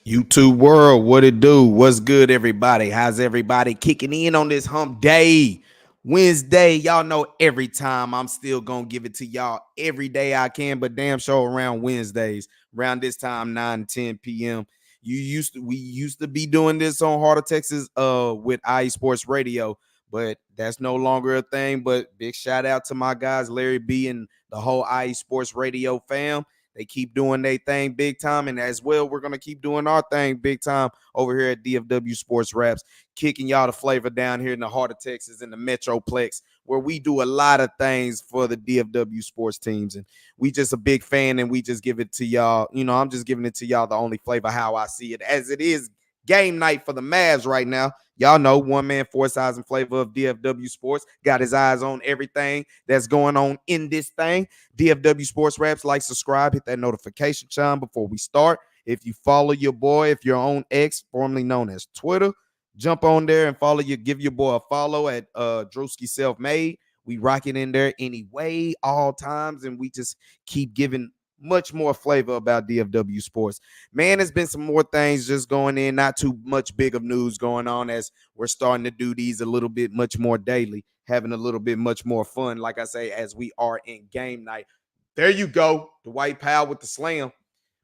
YouTube world, what it do? What's good, everybody? How's everybody kicking in on this hump day? Wednesday, y'all know every time I'm still gonna give it to y'all every day I can, but damn sure around Wednesdays, around this time, 9-10 p.m. We used to be doing this on Heart of Texas with IE Sports Radio, but that's no longer a thing. But big shout out to my guys, Larry B and the whole IE Sports Radio fam. They keep doing their thing big time. And as well, we're going to keep doing our thing big time over here at DFW Sports Rapz, kicking y'all the flavor down here in the heart of Texas in the Metroplex, where we do a lot of things for the DFW sports teams. And we just a big fan and we just give it to y'all. I'm just giving it to y'all the only flavor how I see it, as it is game night for the Mavs right now. Y'all know one man, four size and flavor of DFW Sports. Got his eyes on everything that's going on in this thing. DFW Sports Rapz, like, subscribe, hit that notification chime before we start. If you follow your boy, if you're on X, formerly known as Twitter, jump on there and give your boy a follow at Drewski Self Made. We rock it in there anyway, all times, and we just keep giving much more flavor about DFW sports. Man, there's been some more things just going in, not too much big of news going on, as we're starting to do these a little bit much more daily, having a little bit much more fun, like I say, as we are in game night. There you go, the White Pal with the slam.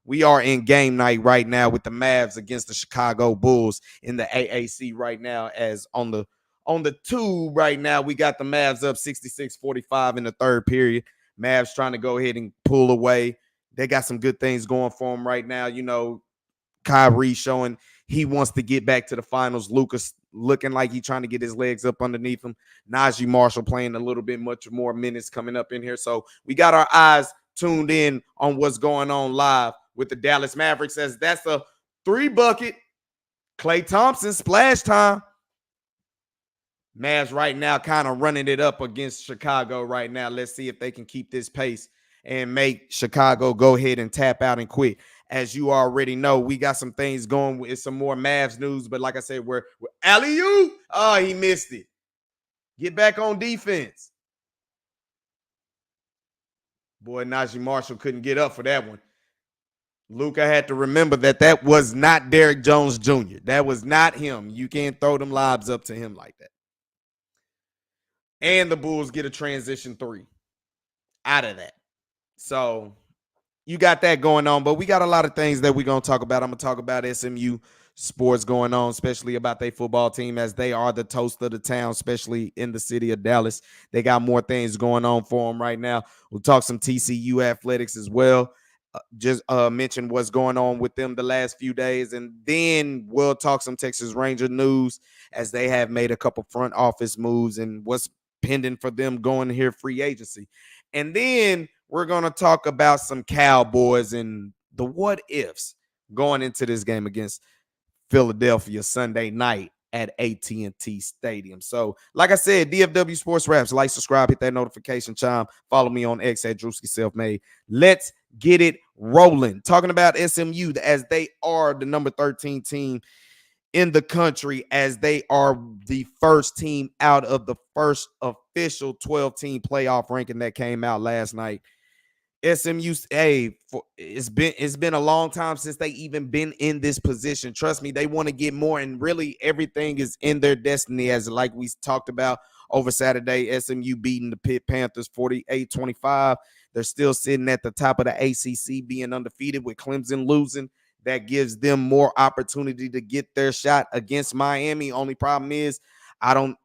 We are in game night right now with the Mavs against the Chicago Bulls in the AAC right now, as on the tube right now, we got the Mavs up 66-45 in the third period. Mavs trying to go ahead and pull away. They got some good things going for them right now. Kyrie showing he wants to get back to the finals. Lucas looking like he's trying to get his legs up underneath him. Najee Marshall playing a little bit much more minutes coming up in here. So we got our eyes tuned in on what's going on live with the Dallas Mavericks, as that's a 3-bucket Klay Thompson splash time. Mavs right now kind of running it up against Chicago right now. Let's see if they can keep this pace and make Chicago go ahead and tap out and quit. As you already know, we got some things going with some more Mavs news. But like I said, we're alley-oop. Oh, he missed it. Get back on defense. Boy, Najee Marshall couldn't get up for that one. Luka had to remember that was not Derrick Jones Jr. That was not him. You can't throw them lobs up to him like that. And the Bulls get a transition 3 out of that. So you got that going on, but we got a lot of things that we're going to talk about. I'm going to talk about SMU sports going on, especially about their football team, as they are the toast of the town, especially in the city of Dallas. They got more things going on for them right now. We'll talk some TCU athletics as well. Just mention what's going on with them the last few days, and then we'll talk some Texas Ranger news, as they have made a couple front office moves and what's pending for them going here free agency. And then we're going to talk about some Cowboys and the what ifs going into this game against Philadelphia Sunday night at AT&T Stadium. So, like I said, DFW Sports Rapz, like, subscribe, hit that notification chime. Follow me on X at Drewski Selfmade. Let's get it rolling. Talking about SMU, as they are the number 13 team in the country, as they are the first team out of the first official 12-team playoff ranking that came out last night. SMU, it's been a long time since they even been in this position. Trust me, they want to get more, and really everything is in their destiny, as like we talked about over Saturday. SMU beating the Pitt Panthers 48-25. They're still sitting at the top of the ACC, being undefeated, with Clemson losing. That gives them more opportunity to get their shot against Miami. Only problem is,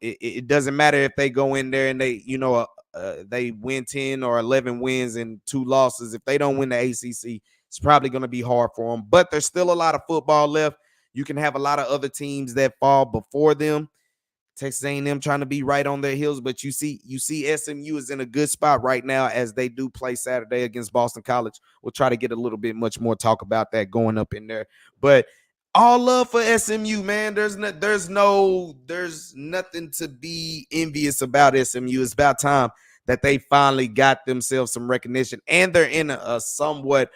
it doesn't matter if they go in there and they win 10 or 11 wins and 2 losses. If they don't win the ACC, it's probably going to be hard for them. But there's still a lot of football left. You can have a lot of other teams that fall before them. Texas A&M trying to be right on their heels, but you see SMU is in a good spot right now, as they do play Saturday against Boston College. We'll try to get a little bit much more talk about that going up in there. But all love for SMU, man. There's nothing to be envious about SMU. It's about time that they finally got themselves some recognition, and they're in a somewhat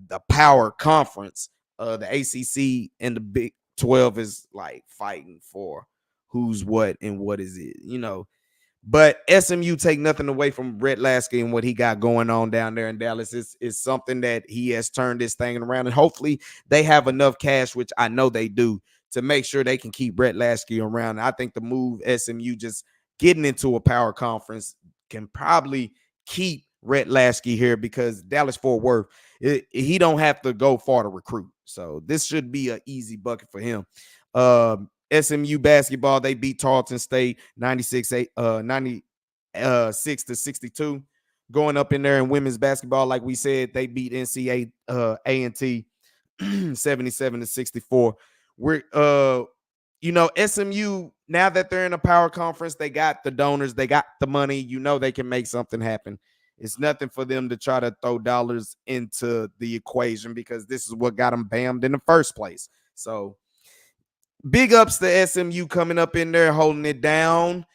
the power conference. The ACC and the Big 12 is like fighting for who's what and what is it. But SMU take nothing away from Brett Lasky and what he got going on down there in Dallas. It's something that he has turned this thing around. And hopefully they have enough cash, which I know they do, to make sure they can keep Brett Lasky around. I think the move SMU just getting into a power conference can probably keep Brett Lasky here because Dallas Fort Worth, he don't have to go far to recruit. So this should be an easy bucket for him. SMU basketball, they beat Tarleton State 96 to 62. Going up in there in women's basketball, like we said, they beat NCAA A&T 77 to 64. We're SMU, now that they're in a power conference, they got the donors, they got the money, they can make something happen. It's nothing for them to try to throw dollars into the equation because this is what got them bammed in the first place. So big ups to SMU coming up in there, holding it down.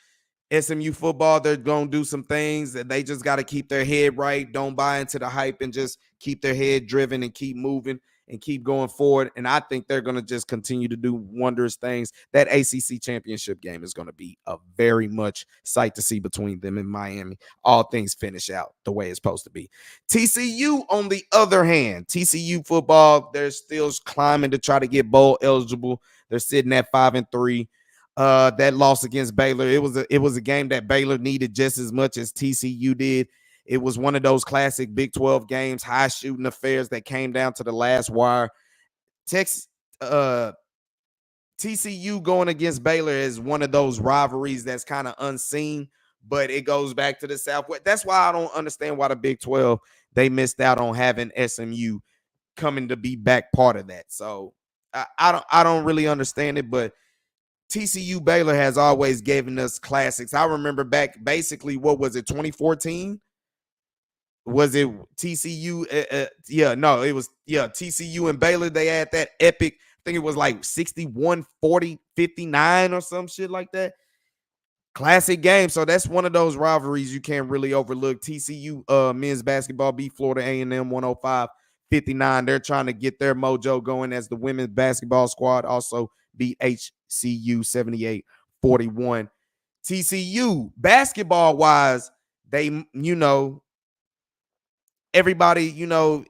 SMU football, they're going to do some things that they just got to keep their head right. Don't buy into the hype and just keep their head driven and keep moving and keep going forward. And I think they're going to just continue to do wondrous things. That ACC championship game is going to be a very much sight to see between them and Miami. All things finish out the way it's supposed to be. TCU, on the other hand, TCU football, they're still climbing to try to get bowl eligible. They're sitting at 5-3. That loss against Baylor, it was a game that Baylor needed just as much as TCU did. It was one of those classic Big 12 games, high shooting affairs that came down to the last wire. TCU going against Baylor is one of those rivalries that's kind of unseen, but it goes back to the Southwest. That's why I don't understand why the Big 12, they missed out on having SMU coming to be back part of that. So I don't really understand it, but TCU Baylor has always given us classics. I remember back basically, what was it, 2014? Was it TCU? It was TCU and Baylor. They had that epic, I think it was like 61-40-59 or some shit like that. Classic game. So that's one of those rivalries you can't really overlook. TCU men's basketball beat Florida A&M 105-59. They're trying to get their mojo going as the women's basketball squad also beat HCU 78-41. TCU basketball wise, they, everybody,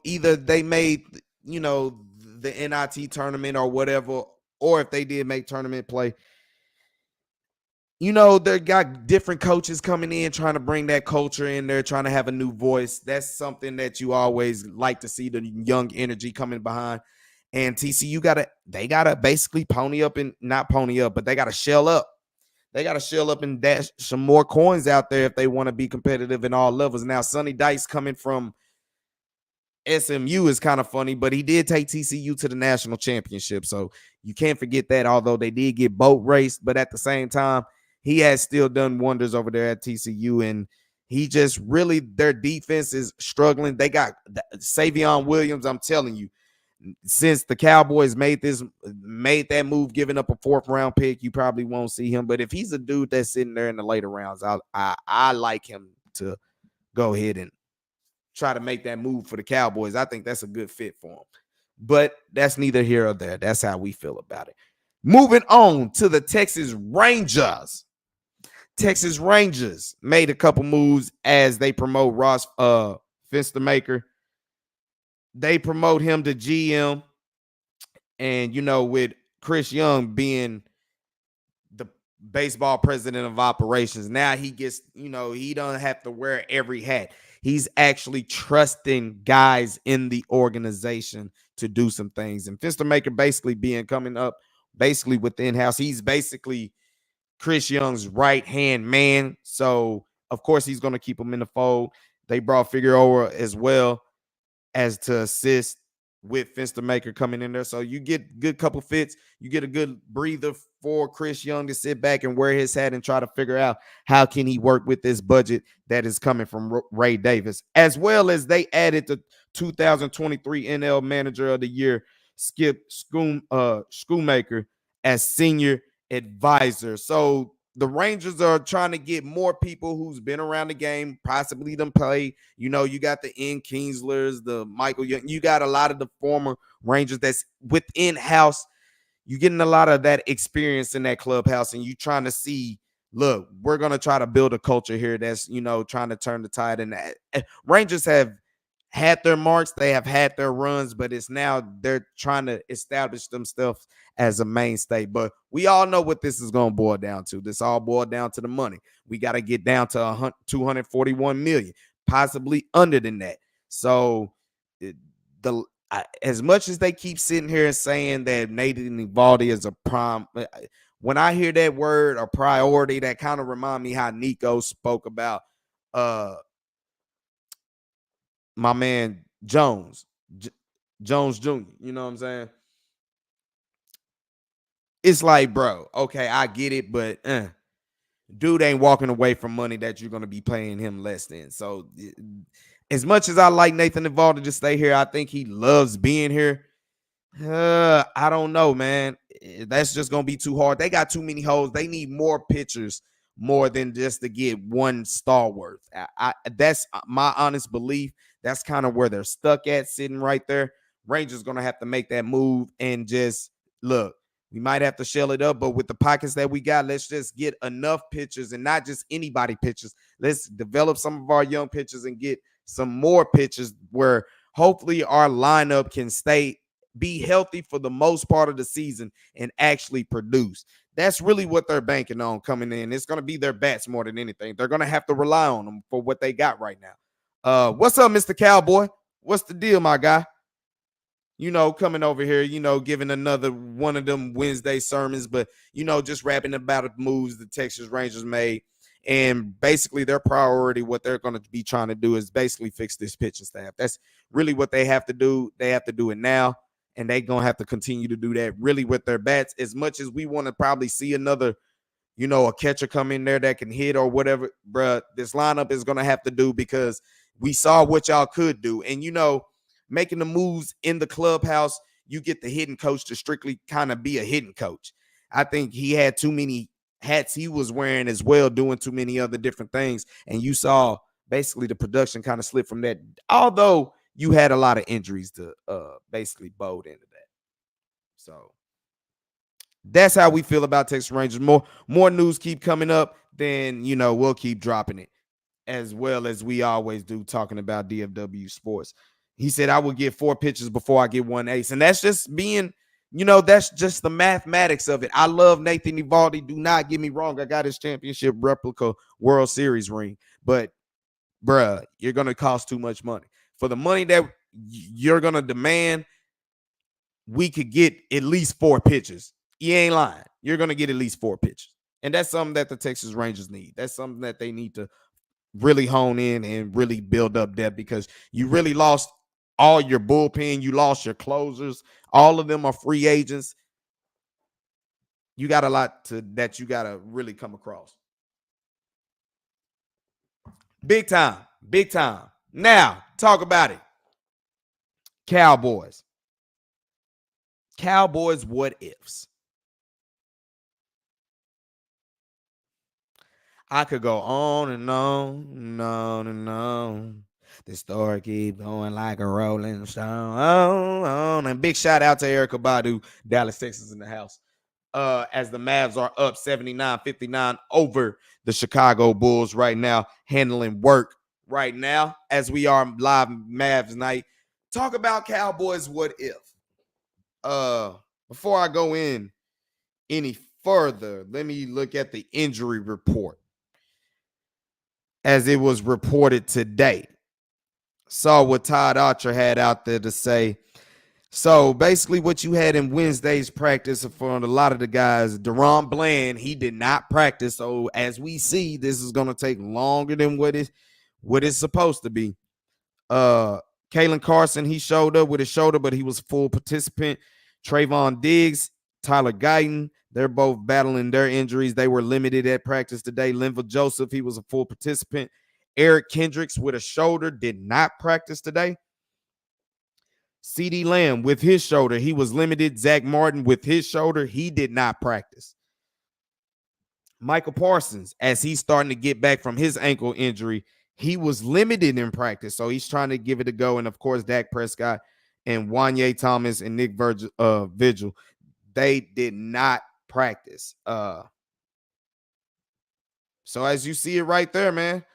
either they made, the NIT tournament or whatever, or if they did make tournament play, they got different coaches coming in, trying to bring that culture in there, trying to have a new voice. That's something that you always like to see, the young energy coming behind. And TCU they gotta basically not pony up, but they gotta shell up. They gotta shell up and dash some more coins out there if they want to be competitive in all levels. Now, Sonny Dice coming from SMU is kind of funny, but he did take TCU to the national championship. So you can't forget that, although they did get boat raced, but at the same time, he has still done wonders over there at TCU. And he just really, their defense is struggling. They got Savion Williams. I'm telling you, since the Cowboys made that move, giving up a 4th round pick, you probably won't see him. But if he's a dude that's sitting there in the later rounds, I like him to go ahead and try to make that move for the Cowboys. I think that's a good fit for him. But that's neither here or there. That's how we feel about it. Moving on to the Texas Rangers. Texas Rangers made a couple moves as they promote Ross Finstermaker. They promote him to GM. And, with Chris Young being the baseball president of operations, now he gets, he doesn't have to wear every hat. He's actually trusting guys in the organization to do some things. And Finstermaker basically coming up within house. He's basically Chris Young's right-hand man. So, of course, he's going to keep him in the fold. They brought Figueroa as well as to assist with Finstermaker coming in there. So you get a good couple fits. You get a good breather for Chris Young to sit back and wear his hat and try to figure out how can he work with this budget that is coming from Ray Davis, as well as they added the 2023 NL Manager of the Year, Skip Schoonmaker, as senior advisor. So the Rangers are trying to get more people who's been around the game, possibly them play. You got the N. Kingslers, the Michael Young. You got a lot of the former Rangers that's within house. You're getting a lot of that experience in that clubhouse, and you trying to see, look, we're gonna try to build a culture here that's trying to turn the tide. And Rangers have had their marks, they have had their runs, but it's now they're trying to establish themselves as a mainstay. But we all know what this is going to boil down to. This all boiled down to the money. We got to get down to 241 million, possibly under than that. So as much as they keep sitting here and saying that Nathan Eovaldi is a prime, when I hear that word, a priority, that kind of remind me how Nico spoke about my man Jones Jr. You know what I'm saying? It's like, bro, okay, I get it, but dude ain't walking away from money that you're going to be paying him less than. So as much as I like Nathan Eovaldi to stay here, I think he loves being here. I don't know, man. That's just gonna be too hard. They got too many holes. They need more pitchers, more than just to get one star worth. That's my honest belief. That's kind of where they're stuck at, sitting right there. Rangers gonna have to make that move and just look. We might have to shell it up, but with the pockets that we got, let's just get enough pitchers and not just anybody pitchers. Let's develop some of our young pitchers and get some more pitchers where hopefully our lineup can be healthy for the most part of the season and actually produce. That's really what they're banking on coming in. It's going to be their bats more than anything. They're going to have to rely on them for what they got right now. What's up, Mr. Cowboy? What's the deal, my guy? Coming over here, giving another one of them Wednesday sermons, but, just rapping about the moves the Texas Rangers made. And basically their priority, what they're going to be trying to do is basically fix this pitching staff. That's really what they have to do. They have to do it now. And they're going to have to continue to do that really with their bats. As much as we want to probably see another, a catcher come in there that can hit or whatever, bruh, this lineup is going to have to do, because we saw what y'all could do. And, making the moves in the clubhouse, you get the hitting coach to strictly kind of be a hitting coach. I think he had too many hats he was wearing as well, doing too many other different things. And you saw basically the production kind of slip from that. Although you had a lot of injuries to basically bode into that. So that's how we feel about Texas Rangers. More news keep coming up, then we'll keep dropping it, as well as we always do, talking about DFW Sports. He said I will get 4 pitches before I get 1 ace. And that's just being, that's just the mathematics of it. I love Nathan Eovaldi. Do not get me wrong. I got his championship replica World Series ring. But, bruh, you're going to cost too much money. For the money that you're going to demand, we could get at least 4 pitches. You ain't lying. You're going to get at least 4 pitches. And that's something that the Texas Rangers need. That's something that they need to really hone in and really build up depth, because you really lost all your bullpen. You lost your closers. All of them are free agents. You got a lot that you got to really come across. Big time. Big time. Now, talk about it. Cowboys. Cowboys what ifs. I could go on and on and on and on. The story keep going like a rolling stone. On. And big shout out to Erica Badu, Dallas, Texas in the house. As the Mavs are up 79-59 over the Chicago Bulls right now, handling work right now as we are live Mavs night. Talk about Cowboys what if. Before I go in any further, let me look at the injury report as it was reported today. Saw what Todd Archer had out there to say. So basically what you had in Wednesday's practice for a lot of the guys, Deron Bland, he did not practice. So as we see, this is going to take longer than what it's supposed to be. Kalen Carson, he showed up with his shoulder, but he was a full participant. Trayvon Diggs, Tyler Guyton, they're both battling their injuries. They were limited at practice today. Linval Joseph, he was a full participant. Eric Kendricks with a shoulder did not practice today. CeeDee Lamb with his shoulder, he was limited. Zach Martin with his shoulder, he did not practice. Michael Parsons, as he's starting to get back from his ankle injury, he was limited in practice, so he's trying to give it a go. And, of course, Dak Prescott and Wanye Thomas and Nick Vigil, they did not practice. So as you see it right there, man,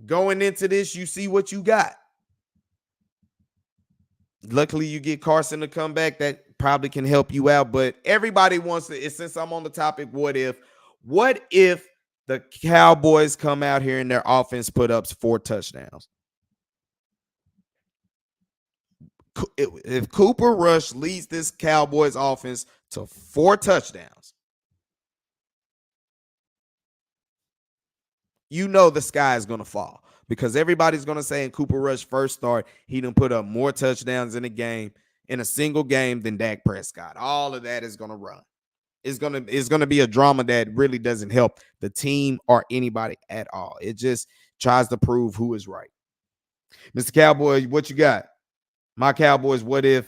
going into this, you see what you got. Luckily, you get Carson to come back. That probably can help you out. But everybody wants to, since I'm on the topic, what if the Cowboys come out here and their offense put up 4 touchdowns? If Cooper Rush leads this Cowboys offense to 4 touchdowns, you know the sky is going to fall, because everybody's going to say in Cooper Rush first start, he done put up more touchdowns in a single game than Dak Prescott. All of that is going to run. It's gonna be a drama that really doesn't help the team or anybody at all. It just tries to prove who is right. Mr. Cowboy, what you got? My Cowboys, what if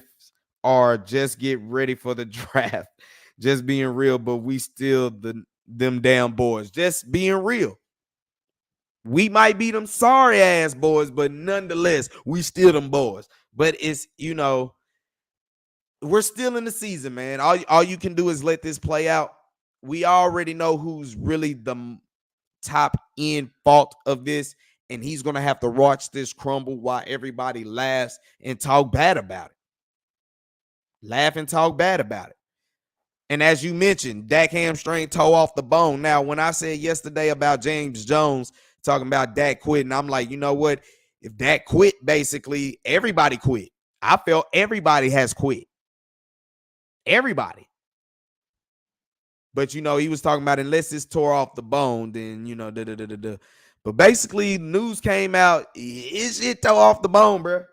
are just get ready for the draft. Just being real, but we still them damn boys. Just being real. We might be them sorry ass boys, but nonetheless, we still them boys. But it's, we're still in the season, man. All you can do is let this play out. We already know who's really the top end fault of this, and he's going to have to watch this crumble while everybody laughs and talk bad about it. Laugh and talk bad about it. And as you mentioned, Dak hamstring toe off the bone. Now, when I said yesterday about James Jones talking about Dak quitting, I'm like, you know what? If Dak quit, basically everybody quit. I felt everybody has quit. Everybody. But, he was talking about unless it's tore off the bone, then, But basically, news came out, his shit tore off the bone, bro.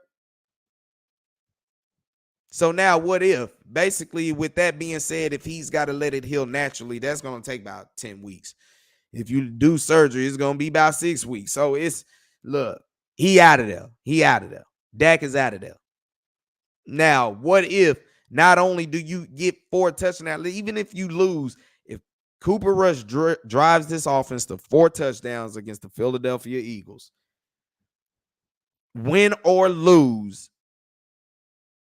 So now what if? Basically, with that being said, if he's got to let it heal naturally, that's going to take about 10 weeks. If you do surgery, it's going to be about 6 weeks. So look, he out of there. He out of there. Dak is out of there. Now, what if not only do you get 4 touchdowns, even if you lose, if Cooper Rush drives this offense to 4 touchdowns against the Philadelphia Eagles, win or lose,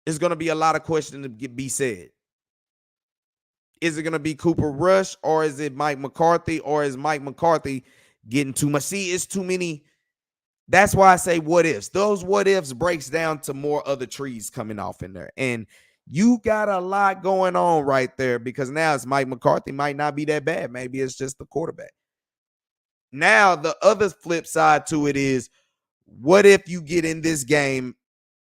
there's going to be a lot of questions to be said. Is it going to be Cooper Rush, or is it Mike McCarthy, or is Mike McCarthy getting too much? See, it's too many. That's why I say what ifs. Those what ifs breaks down to more other trees coming off in there. And you got a lot going on right there, because now it's Mike McCarthy might not be that bad. Maybe it's just the quarterback. Now, the other flip side to it is, what if you get in this game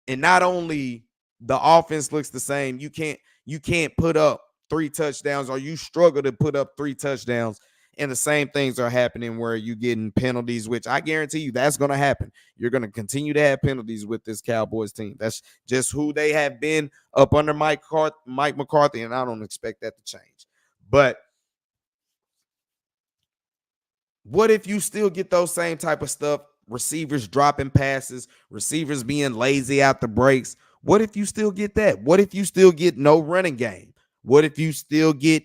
and not only the offense looks the same, you can't put up 3 touchdowns, or you struggle to put up 3 touchdowns, and the same things are happening where you're getting penalties, which I guarantee you that's going to happen. You're going to continue to have penalties with this Cowboys team. That's just who they have been up under Mike McCarthy, and I don't expect that to change. But what if you still get those same type of stuff? Receivers dropping passes, receivers being lazy out the breaks. What if you still get that? What if you still get no running game? What if you still get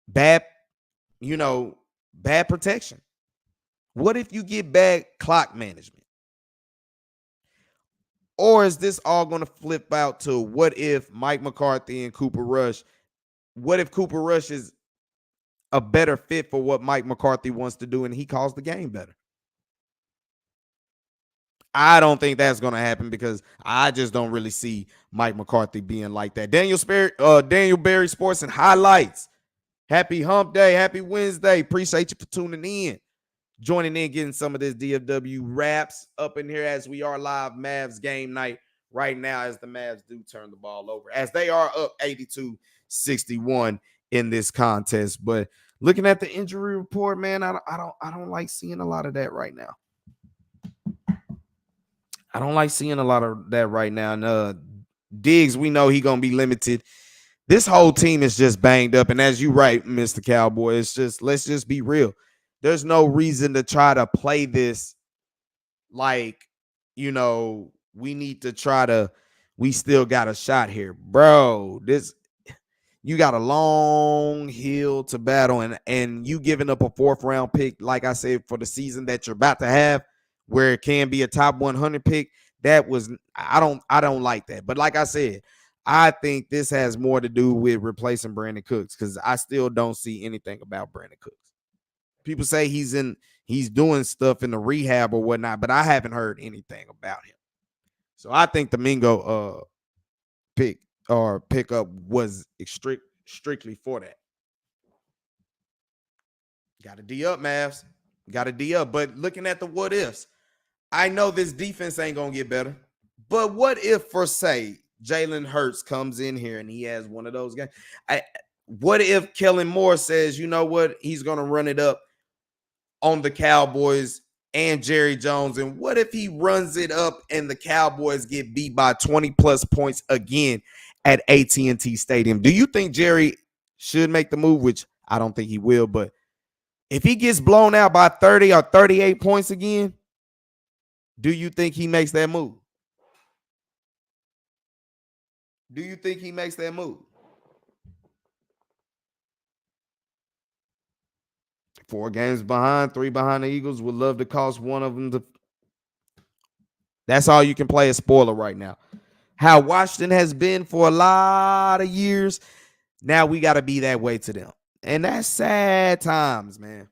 bad protection? What if you get bad clock management? Or is this all going to flip out to what if Mike McCarthy and Cooper Rush, what if Cooper Rush is a better fit for what Mike McCarthy wants to do and he calls the game better? I don't think that's going to happen, because I just don't really see Mike McCarthy being like that. Daniel Berry Sports and Highlights. Happy hump day. Happy Wednesday. Appreciate you for tuning in. Joining in, getting some of this DFW Rapz up in here as we are live Mavs game night right now, as the Mavs do turn the ball over, as they are up 82-61 in this contest. But looking at the injury report, man, I don't like seeing a lot of that right now. I don't like seeing a lot of that right now. And Diggs, we know he's going to be limited. This whole team is just banged up. And as you right, Mr. Cowboy, let's just be real. There's no reason to try to play this like, we need to we still got a shot here. Bro, you got a long hill to battle, and you giving up a 4th round pick, like I said, for the season that you're about to have, where it can be a top 100 pick. I don't like that. But like I said, I think this has more to do with replacing Brandon Cooks, because I still don't see anything about Brandon Cooks. People say he's doing stuff in the rehab or whatnot, but I haven't heard anything about him. So I think the Mingo pickup was strictly for that. Got to D up, Mavs. Got to D up. But looking at the what ifs, I know this defense ain't gonna get better. But what if, for say, Jalen Hurts comes in here and he has one of those guys? What if Kellen Moore says, you know what, he's gonna run it up on the Cowboys and Jerry Jones? And what if he runs it up and the Cowboys get beat by 20 plus points again at AT&T Stadium? Do you think Jerry should make the move? Which I don't think he will, but if he gets blown out by 30 or 38 points again, do you think he makes that move? Do you think he makes that move? 4 games behind, 3 behind the Eagles. Would love to cost one of them. That's all you can play as spoiler right now. How Washington has been for a lot of years. Now we got to be that way to them. And that's sad times, man.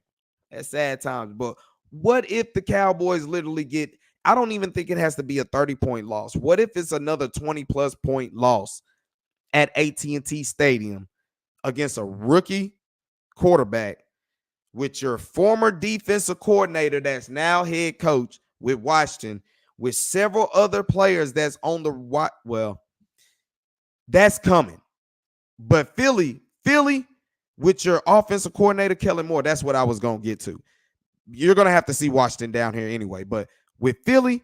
That's sad times. But what if the Cowboys literally get, I don't even think it has to be a 30-point loss. What if it's another 20-plus point loss at AT&T Stadium against a rookie quarterback with your former defensive coordinator that's now head coach with Washington, with several other players that's on the well, that's coming. But Philly, with your offensive coordinator, Kellen Moore, that's what I was going to get to. You're going to have to see Washington down here anyway. But with Philly,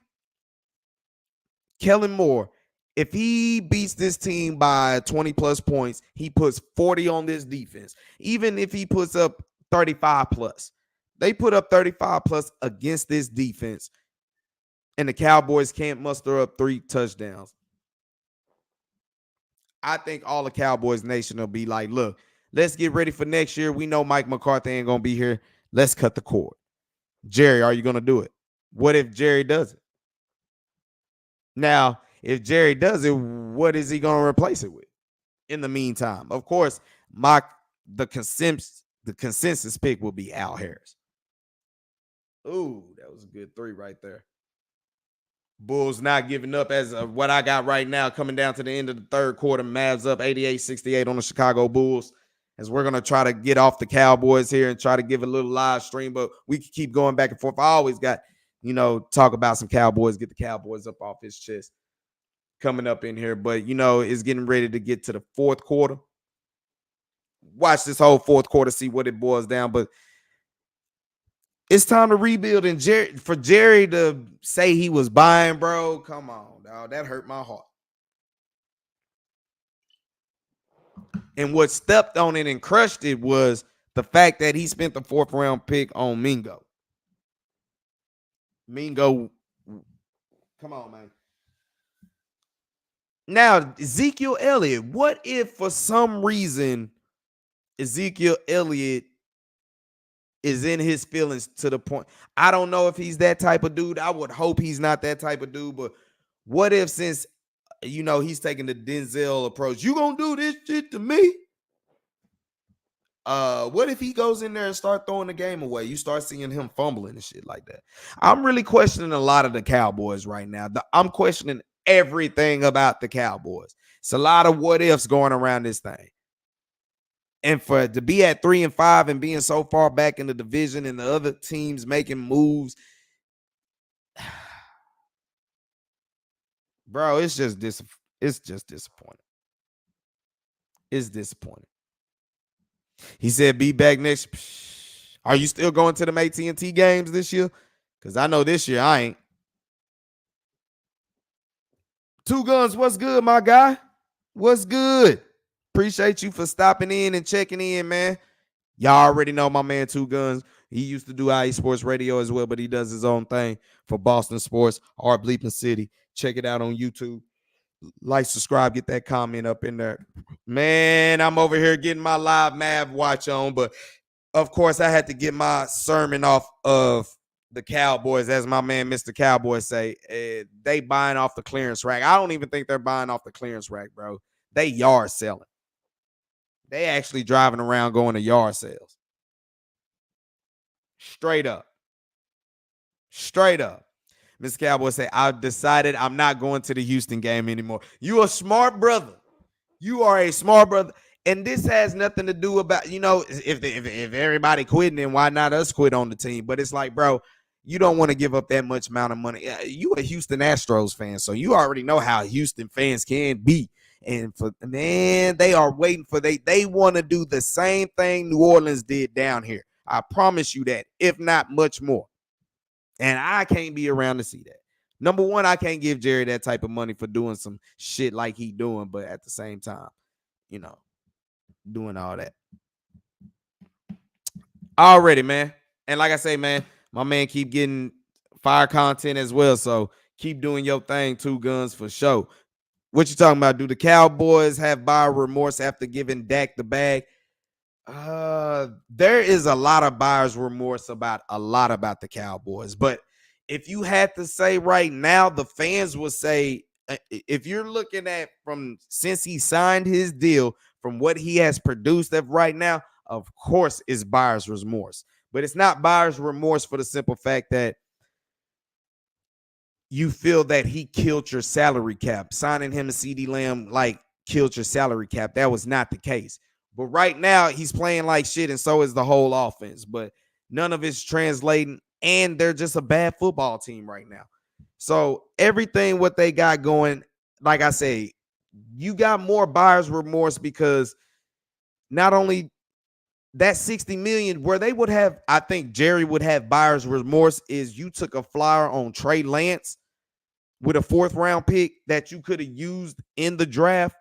Kellen Moore, if he beats this team by 20 plus points, he puts 40 on this defense. Even if he puts up 35 plus, they put up 35 plus against this defense, and the Cowboys can't muster up 3 touchdowns. I think all the Cowboys nation will be like, look, let's get ready for next year. We know Mike McCarthy ain't going to be here. Let's cut the cord. Jerry, are you going to do it? What if Jerry does it? Now, if Jerry does it, what is he going to replace it with in the meantime? Of course, the consensus pick will be Al Harris. Ooh, that was a good 3 right there. Bulls not giving up as of what I got right now, coming down to the end of the third quarter. Mavs up 88-68 on the Chicago Bulls. As we're going to try to get off the Cowboys here and try to give a little live stream, but we can keep going back and forth. I always got, talk about some Cowboys, get the Cowboys up off his chest coming up in here. But, it's getting ready to get to the fourth quarter. Watch this whole fourth quarter, see what it boils down. But it's time to rebuild. And for Jerry to say he was buying, bro, come on, dog. That hurt my heart. And what stepped on it and crushed it was the fact that he spent the 4th round pick on Mingo. Mingo, come on, man. Now, Ezekiel Elliott, what if for some reason Ezekiel Elliott is in his feelings to the point? I don't know if he's that type of dude. I would hope he's not that type of dude. But what if, since, he's taking the Denzel approach, you gonna do this shit to me? What if he goes in there and start throwing the game away? You start seeing him fumbling and shit like that. I'm really questioning a lot of the Cowboys right now. I'm questioning everything about the Cowboys. It's a lot of what ifs going around this thing. And to be at 3-5 and being so far back in the division and the other teams making moves, bro, it's just disappointing. It's disappointing. He said, be back next. Are you still going to them AT&T games this year? Because I know this year I ain't. Two Guns, what's good, my guy? What's good? Appreciate you for stopping in and checking in, man. Y'all already know my man Two Guns. He used to do IE Sports Radio as well, but he does his own thing for Boston Sports, our Bleeping City. Check it out on YouTube. Like, subscribe, get that comment up in there. Man, I'm over here getting my live Mav watch on, but of course I had to get my sermon off of the Cowboys, as my man Mr. Cowboy say. They buying off the clearance rack. I don't even think they're buying off the clearance rack, bro. They yard selling. They actually driving around going to yard sales. Straight up. Straight up. Mr. Cowboy say, I've decided I'm not going to the Houston game anymore. You a smart brother. You are a smart brother. And this has nothing to do about, if everybody quitting, then why not us quit on the team? But it's like, bro, you don't want to give up that much amount of money. You a Houston Astros fan, so you already know how Houston fans can be. And they are waiting for they want to do the same thing New Orleans did down here. I promise you that, if not much more. And I can't be around to see that. Number one, I can't give Jerry that type of money for doing some shit like he doing, but at the same time, doing all that. Already, man. And like I say, man, my man keep getting fire content as well. So keep doing your thing, Two Guns, for sure. What you talking about? Do the Cowboys have buyer remorse after giving Dak the bag? There is a lot of buyer's remorse about the Cowboys. But if you had to say right now, the fans will say, if you're looking at from since he signed his deal, from what he has produced of right now, of course, is buyer's remorse. But it's not buyer's remorse for the simple fact that you feel that he killed your salary cap. Signing him to CD Lamb killed your salary cap. That was not the case. But right now, he's playing like shit, and so is the whole offense. But none of it's translating, and they're just a bad football team right now. So everything what they got going, like I say, you got more buyer's remorse because not only that 60 million where they would have, I think Jerry would have buyer's remorse is you took a flyer on Trey Lance with a 4th round pick that you could have used in the draft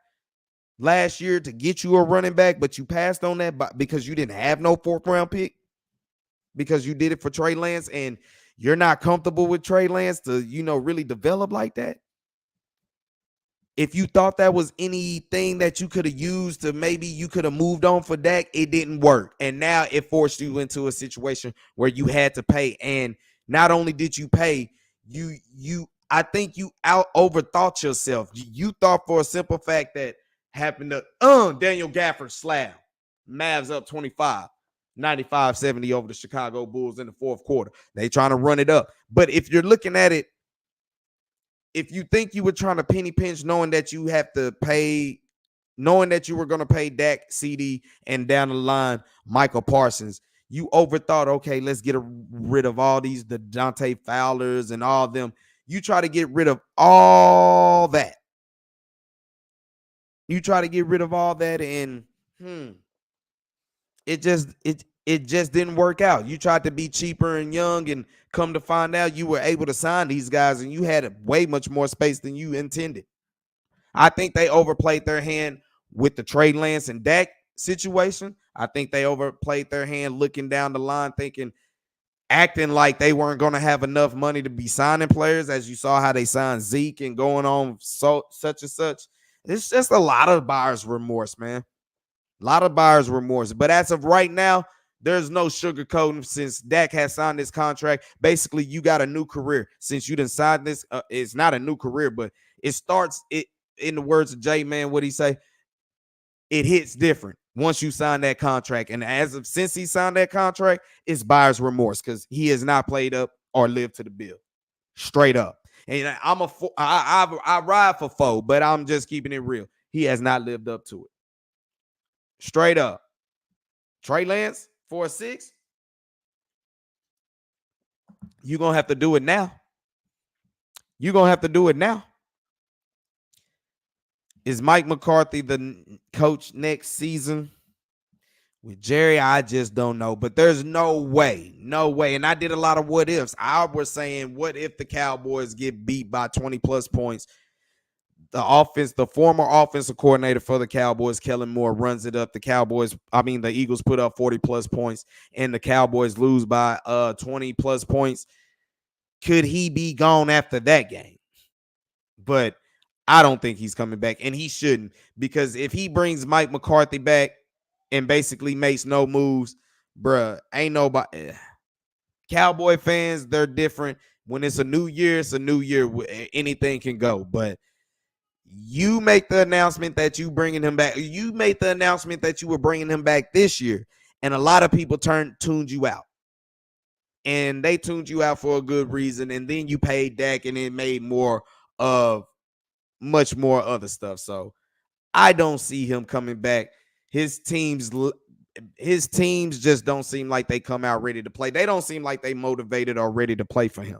last year to get you a running back, but you passed on that because you didn't have no 4th round pick because you did it for Trey Lance and you're not comfortable with Trey Lance to, really develop like that. If you thought that was anything that you could have used to maybe you could have moved on for Dak, it didn't work. And now it forced you into a situation where you had to pay. And not only did you pay, I think you overthought yourself. You thought for a simple fact that happened to Daniel Gafford slab. Mavs up 25, 95-70 over the Chicago Bulls in the 4th quarter. They trying to run it up. But if you're looking at it, if you think you were trying to penny pinch knowing that you have to pay, knowing that you were going to pay Dak, CD, and down the line, Michael Parsons, you overthought, okay, let's get rid of all these, the Dante Fowlers and all of them. You try to get rid of all that. And it just didn't work out. You tried to be cheaper and young, and come to find out you were able to sign these guys and you had way much more space than you intended. I think they overplayed their hand with the Trey Lance and Dak situation. I think they overplayed their hand looking down the line, acting like they weren't going to have enough money to be signing players, as you saw how they signed Zeke and going on such and such. It's just a lot of buyer's remorse, man. A lot of buyer's remorse. But as of right now, there's no sugarcoating. Since Dak has signed this contract, basically you got a new career. Since you done signed this, it's not a new career, but it starts, in the words of J-Man, what he say? It hits different once you sign that contract. And since he signed that contract, it's buyer's remorse because he has not played up or lived to the bill. Straight up. And I ride for 4, but I'm just keeping it real. He has not lived up to it. Straight up. Trey Lance for a 6. You're going to have to do it now. Is Mike McCarthy the coach next season? With Jerry, I just don't know. But there's no way. And I did a lot of what ifs. I was saying, what if the Cowboys get beat by 20-plus points? The former offensive coordinator for the Cowboys, Kellen Moore, runs it up. The Eagles put up 40-plus points, and the Cowboys lose by 20-plus points. Could he be gone after that game? But I don't think he's coming back, and he shouldn't, because if he brings Mike McCarthy back and basically makes no moves, bruh, ain't nobody. Cowboy fans, they're different. When it's a new year, it's a new year. Anything can go, but you make the announcement that you bringing him back. You made the announcement that you were bringing him back this year, and a lot of people tuned you out. and they tuned you out for a good reason, and then you paid Dak, and it made more of much more other stuff. So I don't see him coming back. His teams just don't seem like they come out ready to play. They don't seem like they motivated or ready to play for him.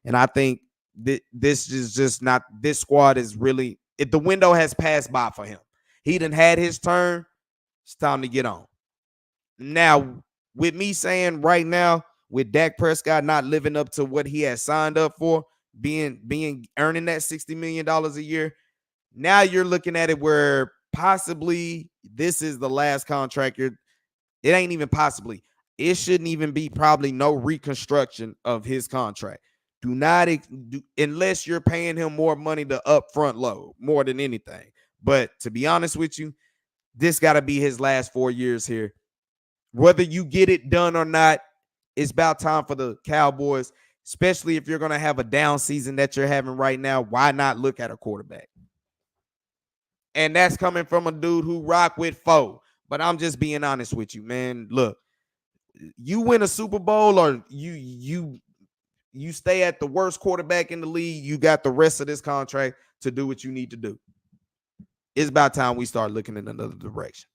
And I think this is just not, this squad is really, if the window has passed by for him. He done had his turn. It's time to get on. Now, with me saying right now, with Dak Prescott not living up to what he has signed up for, earning that $60 million a year, now you're looking at it where possibly this is the last contract. It ain't even possibly. It shouldn't even be probably no reconstruction of his contract. Do not, unless you're paying him more money to upfront load, more than anything. But to be honest with you, this got to be his last 4 years here. Whether you get it done or not, it's about time for the Cowboys, especially if you're going to have a down season that you're having right now. Why not look at a quarterback? And that's coming from a dude who rock with foe. But I'm just being honest with you, man. Look, you win a Super Bowl or you stay at the worst quarterback in the league, you got the rest of this contract to do what you need to do. It's about time we start looking in another direction.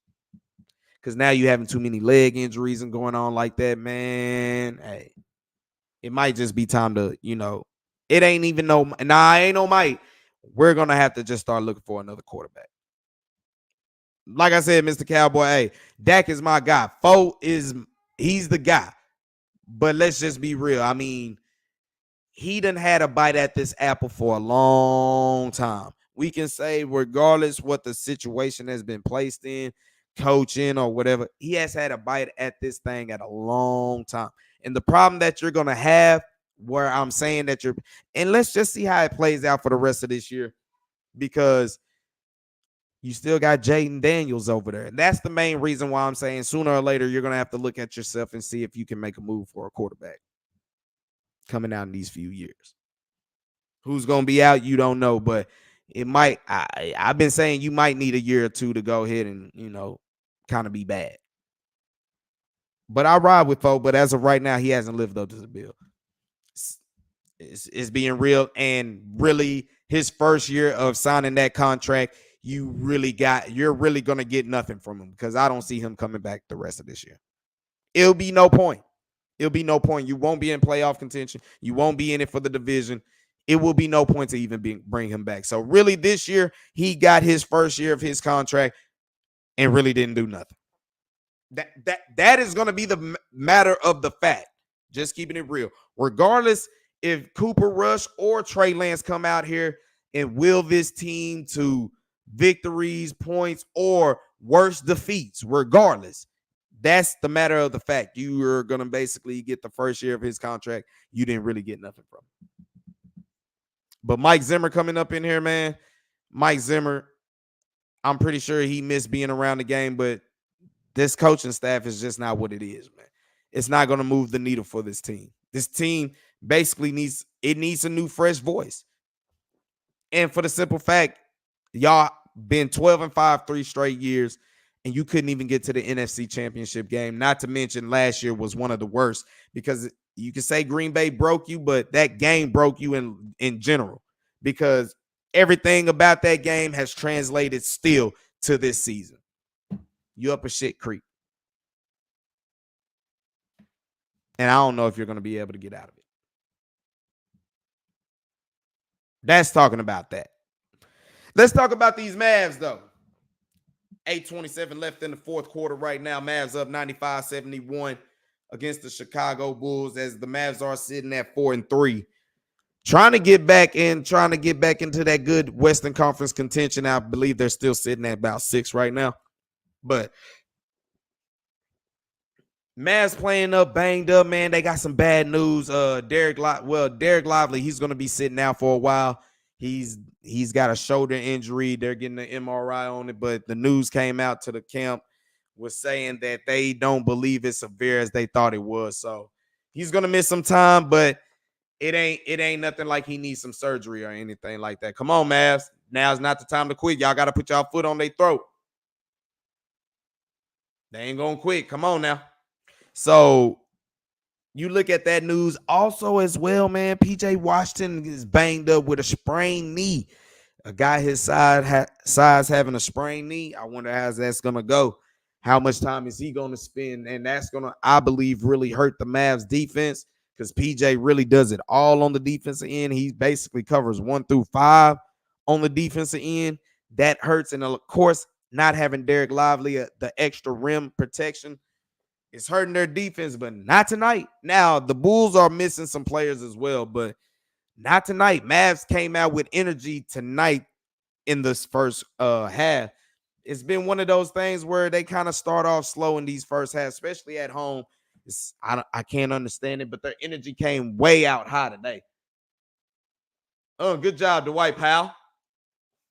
Because now you're having too many leg injuries and going on like that, man. Hey, it might just be time to, it ain't even ain't no might. We're going to have to just start looking for another quarterback. Like I said, Mr. Cowboy, hey, Dak is my guy. He's the guy. But let's just be real. I mean, he done had a bite at this apple for a long time. We can say, regardless what the situation has been placed in, coaching or whatever, he has had a bite at this thing at a long time. And the problem that you're going to have, where I'm saying that and let's just see how it plays out for the rest of this year, because you still got Jaden Daniels over there. And that's the main reason why I'm saying sooner or later, you're going to have to look at yourself and see if you can make a move for a quarterback coming out in these few years. Who's going to be out, you don't know, but it might. I've been saying you might need a year or two to go ahead and, kind of be bad. But I ride with Foe, but as of right now, he hasn't lived up to the bill. It's being real, and really his first year of signing that contract, you're really going to get nothing from him, because I don't see him coming back the rest of this year. It'll be no point. You won't be in playoff contention. You won't be in it for the division. It will be no point to even bring him back. So really this year, he got his first year of his contract and really didn't do nothing. That is going to be the matter of the fact. Just keeping it real. Regardless if Cooper Rush or Trey Lance come out here and will this team to victories, points, or worse, defeats, regardless, that's the matter of the fact. You are going to basically get the first year of his contract. You didn't really get nothing from him. But Mike Zimmer coming up in here, man. Mike Zimmer, I'm pretty sure he missed being around the game, but this coaching staff is just not what it is, man. It's not going to move the needle for this team. This team basically needs a new, fresh voice. And for the simple fact, y'all been 12-5 3 straight years, and you couldn't even get to the NFC Championship game. Not to mention last year was one of the worst, because you can say Green Bay broke you, but that game broke you in general, because everything about that game has translated still to this season. You up a shit creek. And I don't know if you're going to be able to get out of it. That's talking about that. Let's talk about these Mavs, though. 8:27 left in the fourth quarter right now. Mavs up 95-71 against the Chicago Bulls, as the Mavs are sitting at 4-3. Trying to get back into that good Western Conference contention. I believe they're still sitting at about 6 right now. But Mavs playing up, banged up, man. They got some bad news. Derek Lively, he's going to be sitting out for a while. He's got a shoulder injury. They're getting an MRI on it, but the news came out to the camp was saying that they don't believe it's severe as they thought it was. So he's going to miss some time, but it ain't nothing like he needs some surgery or anything like that. Come on, Mavs. Now's not the time to quit. Y'all got to put y'all foot on their throat. They ain't going to quit. Come on now. So You look at that news also as well, man. PJ Washington is banged up with a sprained knee. A guy his size having a sprained knee. I wonder how that's gonna go. How much time is he gonna spend? And that's gonna, I believe, really hurt the Mavs defense because PJ really does it all on the defensive end. He basically covers 1 through 5 on the defensive end. That hurts, and of course, not having Derek Lively, the extra rim protection, is hurting their defense, but not tonight. Now, the Bulls are missing some players as well, but not tonight. Mavs came out with energy tonight in this first half. It's been one of those things where they kind of start off slow in these first halves, especially at home. I can't understand it, but their energy came way out high today. Oh, good job, Dwight Powell.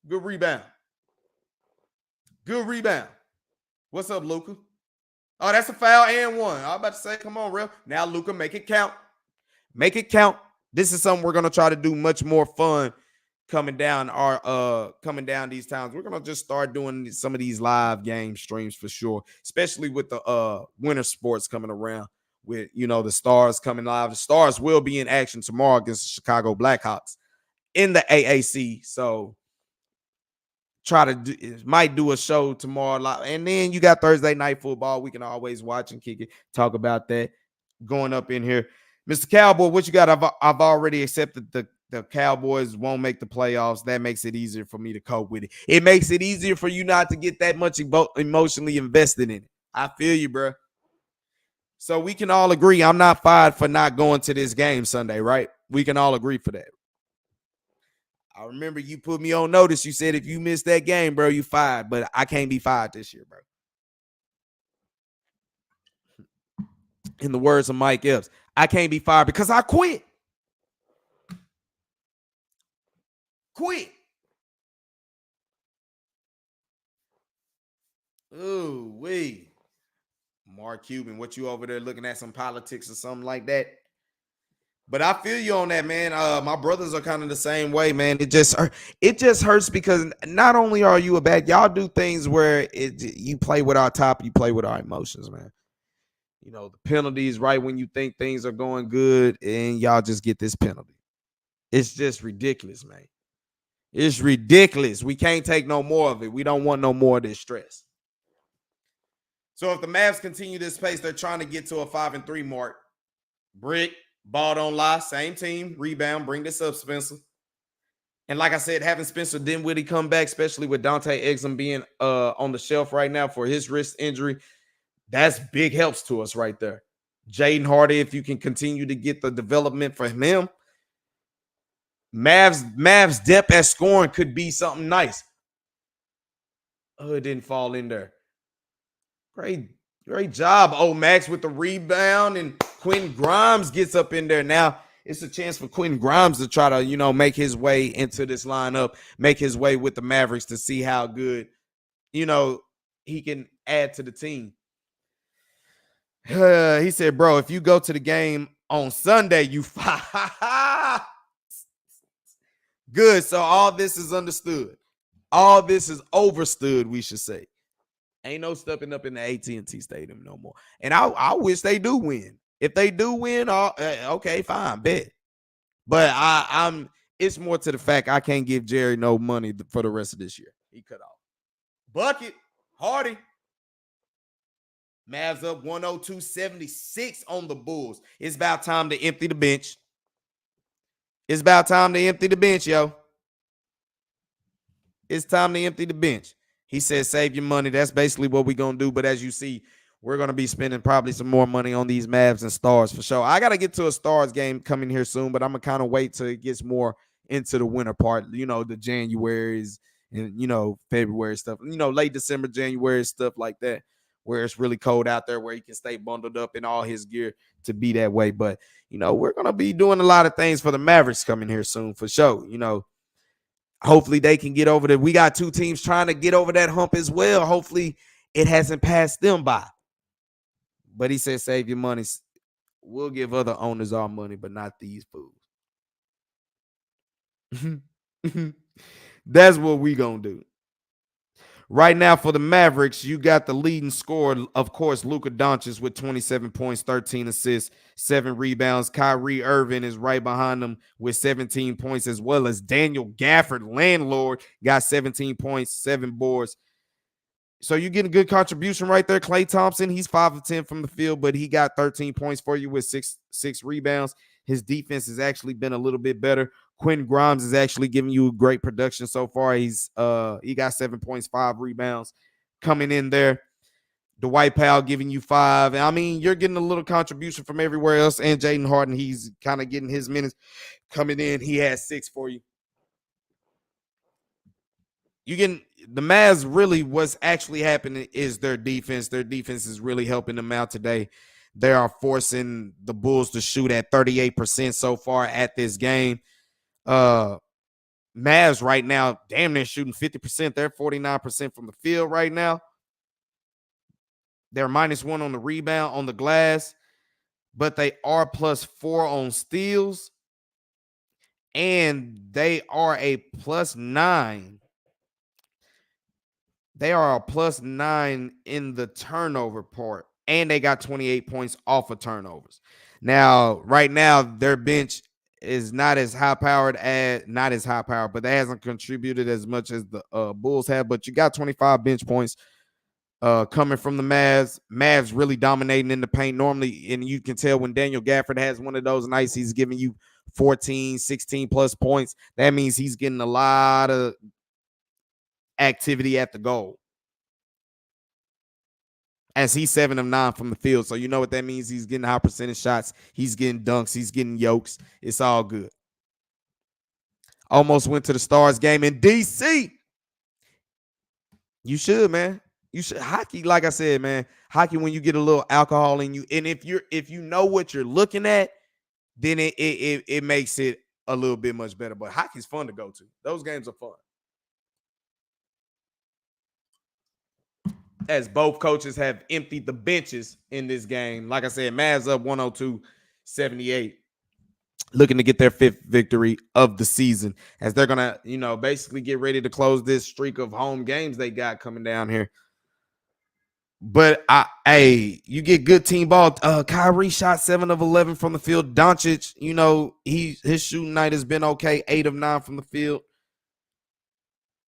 Good rebound. Good rebound. What's up, Luka? Oh, that's a foul and one. I was about to say, come on, real. Now, Luka, make it count. Make it count. This is something we're gonna try to do much more fun coming down these times. We're gonna just start doing some of these live game streams for sure, especially with the winter sports coming around. With the Stars coming live. The Stars will be in action tomorrow against the Chicago Blackhawks in the AAC. So might do a show tomorrow, and then you got Thursday night football. We can always watch and kick it, talk about that going up in here. Mr. Cowboy, what you got? I've already accepted the Cowboys won't make the playoffs. That makes it easier for me to cope with it. It makes it easier for you not to get that much emotionally invested in it. I feel you, bro. So we can all agree I'm not fired for not going to this game Sunday, right? We can all agree for that. I remember you put me on notice. You said if you miss that game, bro, you fired. But I can't be fired this year, bro. In the words of Mike Epps, I can't be fired because I quit. Quit. Ooh, wee. Mark Cuban, what you over there looking at some politics or something like that? But I feel you on that, man. My brothers are kind of the same way, man. It just hurts because not only are you a bad, y'all do things where you play with our top, you play with our emotions, man. The penalties right when you think things are going good, and y'all just get this penalty. It's just ridiculous, man. It's ridiculous. We can't take no more of it. We don't want no more of this stress. So if the Mavs continue this pace, they're trying to get to a 5-3 mark. Brick. Ball don't lie. Same team. Rebound. Bring this up, Spencer. And like I said, having Spencer Dinwiddie come back, especially with Dante Exum being on the shelf right now for his wrist injury, that's big helps to us right there. Jaden Hardy, if you can continue to get the development for him, Mavs depth at scoring could be something nice. Oh, it didn't fall in there. Great job, Max, with the rebound, and Quentin Grimes gets up in there. Now it's a chance for Quentin Grimes to try to, make his way into this lineup, make his way with the Mavericks to see how good, he can add to the team. He said, bro, if you go to the game on Sunday, you good. So all this is understood. All this is overstood, we should say. Ain't no stepping up in the AT&T Stadium no more. And I wish they do win. If they do win, okay, fine, bet. But it's more to the fact I can't give Jerry no money for the rest of this year. He cut off. Bucket, Hardy. Mavs up 102-76 on the Bulls. It's about time to empty the bench. It's about time to empty the bench, yo. It's time to empty the bench. He said, save your money. That's basically what we're going to do. But as you see, we're going to be spending probably some more money on these Mavs and Stars for sure. I got to get to a Stars game coming here soon, but I'm going to kind of wait till it gets more into the winter part, the Januaries and, February stuff, late December, January, stuff like that, where it's really cold out there, where he can stay bundled up in all his gear to be that way. But, we're going to be doing a lot of things for the Mavericks coming here soon for sure, Hopefully they can get over that. We got two teams trying to get over that hump as well. Hopefully it hasn't passed them by. But he said, save your money. We'll give other owners our money, but not these fools. That's what we gonna do. Right now for the Mavericks, you got the leading scorer, of course, Luka Doncic with 27 points, 13 assists, 7 rebounds. Kyrie Irving is right behind them with 17 points, as well as Daniel Gafford, landlord, got 17 points, 7 boards. So you're getting a good contribution right there. Klay Thompson, he's 5 of 10 from the field, but he got 13 points for you with six rebounds. His defense has actually been a little bit better. Quentin Grimes is actually giving you great production so far. He got 7 points, 5 rebounds coming in there. Dwight Powell giving you 5. I mean, you're getting a little contribution from everywhere else. And Jaden Harden, he's kind of getting his minutes coming in. He has 6 for you. You getting the Mavs really what's actually happening is their defense. Their defense is really helping them out today. They are forcing the Bulls to shoot at 38% so far at this game. Mavs right now, damn near shooting 50%. They're 49% from the field right now. They're -1 on the rebound on the glass, but they are +4 on steals. And they are a +9. They are a +9 in the turnover part, and they got 28 points off of turnovers. Now, right now, their bench is not as high powered, but they hasn't contributed as much as the Bulls have. But you got 25 bench points coming from the Mavs. Mavs really dominating in the paint normally, and you can tell when Daniel Gafford has one of those nights, he's giving you 14, 16 plus points. That means he's getting a lot of activity at the goal, as he's 7 of 9 from the field. So you know what that means. He's getting high percentage shots. He's getting dunks. He's getting yokes. It's all good. Almost went to the Stars game in DC. You should, man. You should. Hockey, like I said, man. Hockey, when you get a little alcohol in you, and if you know what you're looking at, then it makes it a little bit much better. But hockey's fun to go to. Those games are fun. As both coaches have emptied the benches in this game. Like I said, Mavs up 102-78, looking to get their 5th victory of the season, as they're going to, basically get ready to close this streak of home games they got coming down here. But, you get good team ball. Kyrie shot 7 of 11 from the field. Doncic, his shooting night has been okay, 8 of 9 from the field.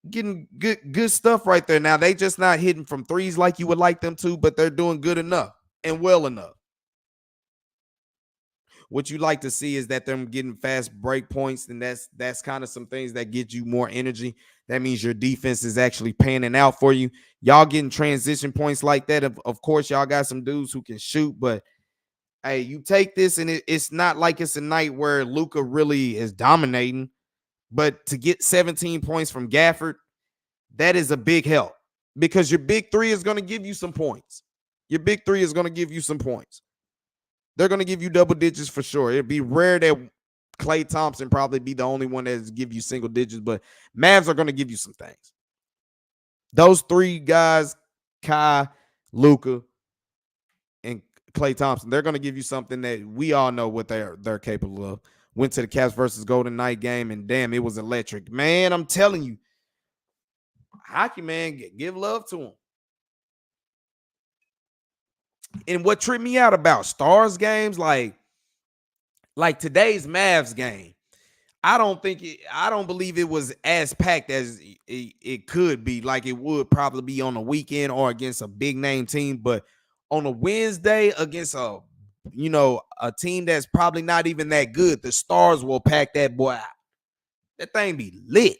Getting good stuff right there. Now they just not hitting from threes like you would like them to, but they're doing good enough and well enough. What you like to see is that they're getting fast break points, and that's kind of some things that get you more energy. That means your defense is actually panning out for you. Y'all getting transition points like that. Of course, y'all got some dudes who can shoot, but hey, you take this, and it's not like it's a night where Luka really is dominating. But to get 17 points from Gafford, that is a big help, because your big 3 is going to give you some points. Your big 3 is going to give you some points. They're going to give you double digits for sure. It'd be rare that Klay Thompson probably be the only one that give you single digits, but Mavs are going to give you some things. Those 3 guys, Kai, Luka, and Klay Thompson, they're going to give you something that we all know what they're capable of. Went to the Cavs versus Golden Knight game, and damn, it was electric. Man, I'm telling you, hockey, man, give love to them. And what tripped me out about Stars games, like today's Mavs game, I don't believe it was as packed as it could be. Like it would probably be on a weekend or against a big name team, but on a Wednesday against a team that's probably not even that good, the Stars will pack that boy out. That thing be lit.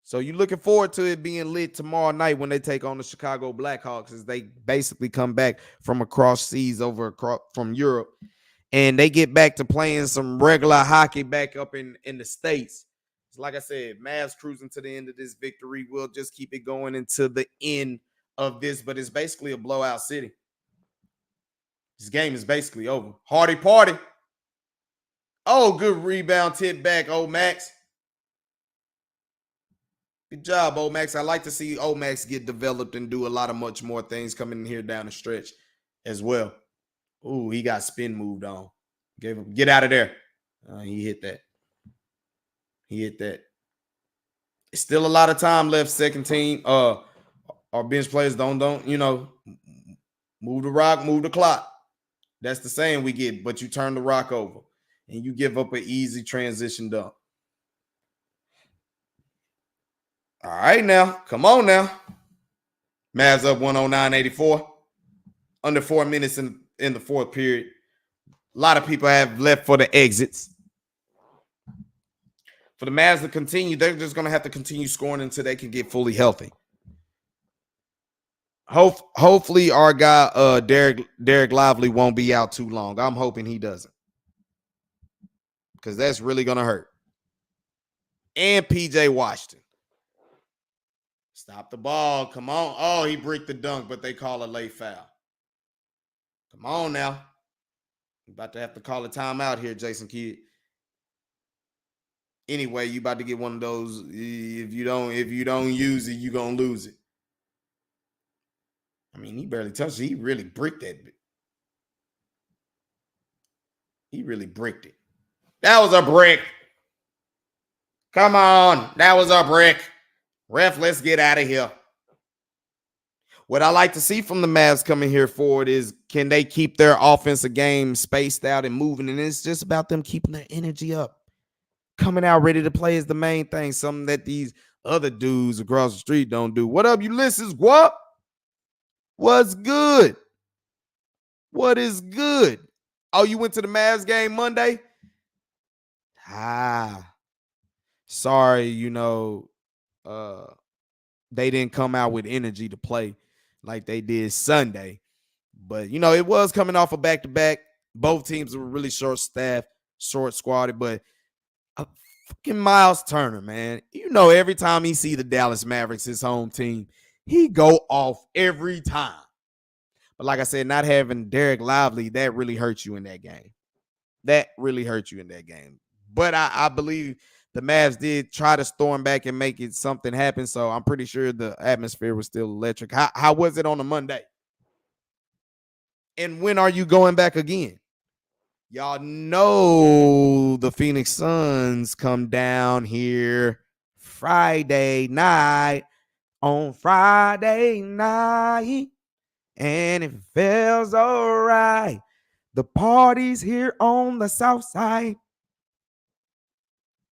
So you're looking forward to it being lit tomorrow night when they take on the Chicago Blackhawks, as they basically come back from across seas from Europe, and they get back to playing some regular hockey back up in the States. So like I said, Mavs cruising to the end of this victory. We'll just keep it going until the end of this, but it's basically a blowout city. This game is basically over. Hardy party. Oh, good rebound, tip back, Max. Good job, Max. I like to see Max get developed and do a lot of much more things coming in here down the stretch as well. Ooh, he got spin moved on. Gave him, get out of there. He hit that. Still a lot of time left. Second team, our bench players don't move the rock, move the clock. That's the saying we get. But you turn the rock over and you give up an easy transition dunk. All right, now, come on now. Mavs up 109-84. Under 4 minutes in the fourth period. A lot of people have left for the exits. For the Mavs to continue, they're just going to have to continue scoring until they can get fully healthy. Hopefully, our guy Derek Lively won't be out too long. I'm hoping he doesn't, because that's really going to hurt. And PJ Washington. Stop the ball. Come on. Oh, he bricked the dunk, but they call a late foul. Come on now. You're about to have to call a timeout here, Jason Kidd. Anyway, you about to get one of those. If you don't use it, you're gonna lose it. I mean, he barely touched it. He really bricked that bit. He really bricked it. That was a brick. Come on. That was a brick. Ref, let's get out of here. What I like to see from the Mavs coming here forward is, can they keep their offensive game spaced out and moving? And it's just about them keeping their energy up. Coming out ready to play is the main thing. Something that these other dudes across the street don't do. What up, Ulysses? What? What's good? What is good? Oh, you went to the Mavs game Monday? Sorry, they didn't come out with energy to play like they did Sunday. But, it was coming off a back-to-back. Both teams were really short-staffed, short-squaded. But fucking Miles Turner, man. Every time he see the Dallas Mavericks, his home team, he go off every time. But like I said, not having Derek Lively, that really hurts you in that game. But I believe the Mavs did try to storm back and make it something happen. So I'm pretty sure the atmosphere was still electric. How was it on a Monday? And when are you going back again? Y'all know the Phoenix Suns come down here Friday night. On Friday night. And it feels all right. The party's here on the south side.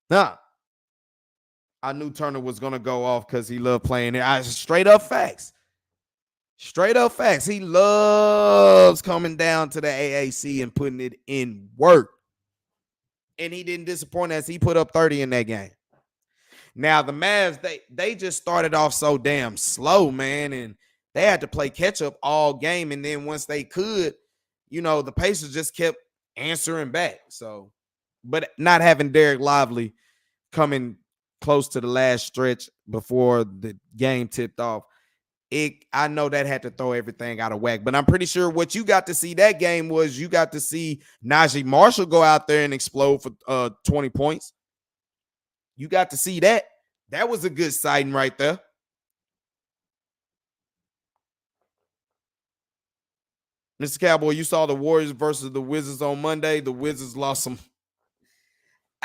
I knew Turner was going to go off because he loved playing there. Straight up facts. He loves coming down to the AAC and putting it in work. And he didn't disappoint as he put up 30 in that game. Now, the Mavs, they just started off so damn slow, man. And they had to play catch up all game. And then once they could, the Pacers just kept answering back. So, but not having Derek Lively coming close to the last stretch before the game tipped off, I know that had to throw everything out of whack. But I'm pretty sure what you got to see that game was you got to see Najee Marshall go out there and explode for 20 points. You got to see that. That was a good sighting right there. Mr. Cowboy, you saw the Warriors versus the Wizards on Monday. The Wizards lost some.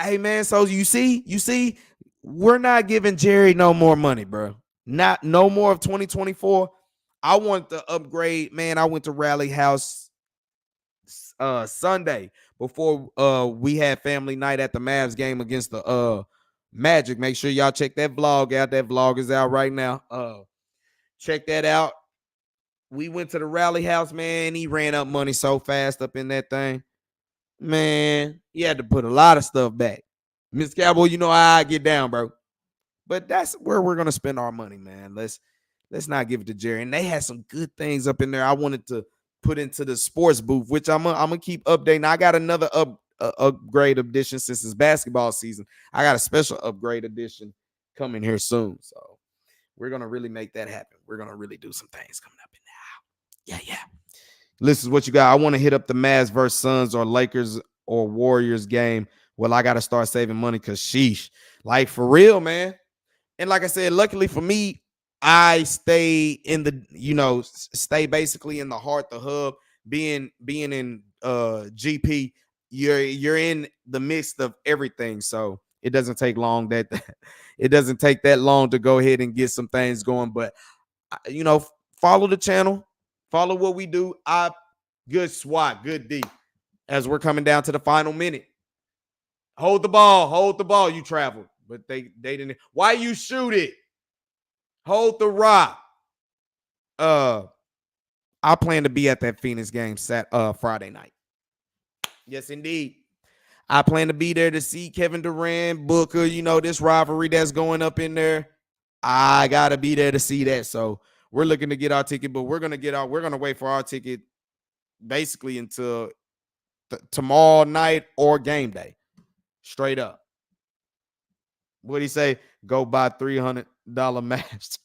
Hey, man, so you see, we're not giving Jerry no more money, bro. No more of 2024. I want the upgrade, man. I went to Rally House Sunday before we had family night at the Mavs game against the Magic. Make sure y'all check that vlog out. That vlog is out right now. Check that out. We went to the Rally House, man. He ran up money so fast up in that thing. Man, he had to put a lot of stuff back. Mr. Cowboy, you know how I get down, bro. But that's where we're gonna spend our money, man. Let's not give it to Jerry. And they had some good things up in there. I wanted to put into the sports booth, which I'm gonna keep updating. I got another upgrade edition since it's basketball season. I got a special upgrade edition coming here soon. So we're gonna really make that happen. We're gonna really do some things coming up in there. Yeah. This is what you got. I want to hit up the Mavs versus Suns or Lakers or Warriors game. Well, I got to start saving money because sheesh. Like, for real, man. And like I said, luckily for me, I stay in the, stay basically in the heart, the hub, being in GP. You're in the midst of everything. So It doesn't take long that it doesn't take that long to go ahead and get some things going. But follow the channel, follow what we do. Good SWAT, good D. As we're coming down to the final minute. Hold the ball. You traveled, but they didn't. Why you shoot it? Hold the rock. I plan to be at that Phoenix game Friday night. Yes, indeed. I plan to be there to see Kevin Durant, Booker, this rivalry that's going up in there. I got to be there to see that. So we're looking to get our ticket, but we're going to wait for our ticket basically until tomorrow night or game day. Straight up. What'd he say? Go buy $300 Mavs.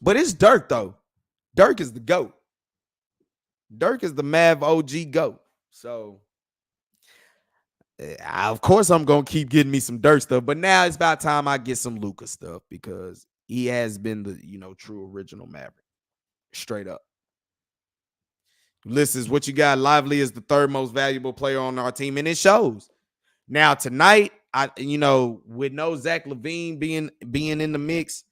But it's Dirk, though. Dirk is the GOAT. Dirk is the Mav OG GOAT. So, of course, I'm going to keep getting me some Dirk stuff. But now it's about time I get some Luka stuff because he has been the, true original Maverick. Straight up. Listen, what you got. Lively is the third most valuable player on our team, and it shows. Now, tonight, with no Zach LaVine being in the mix,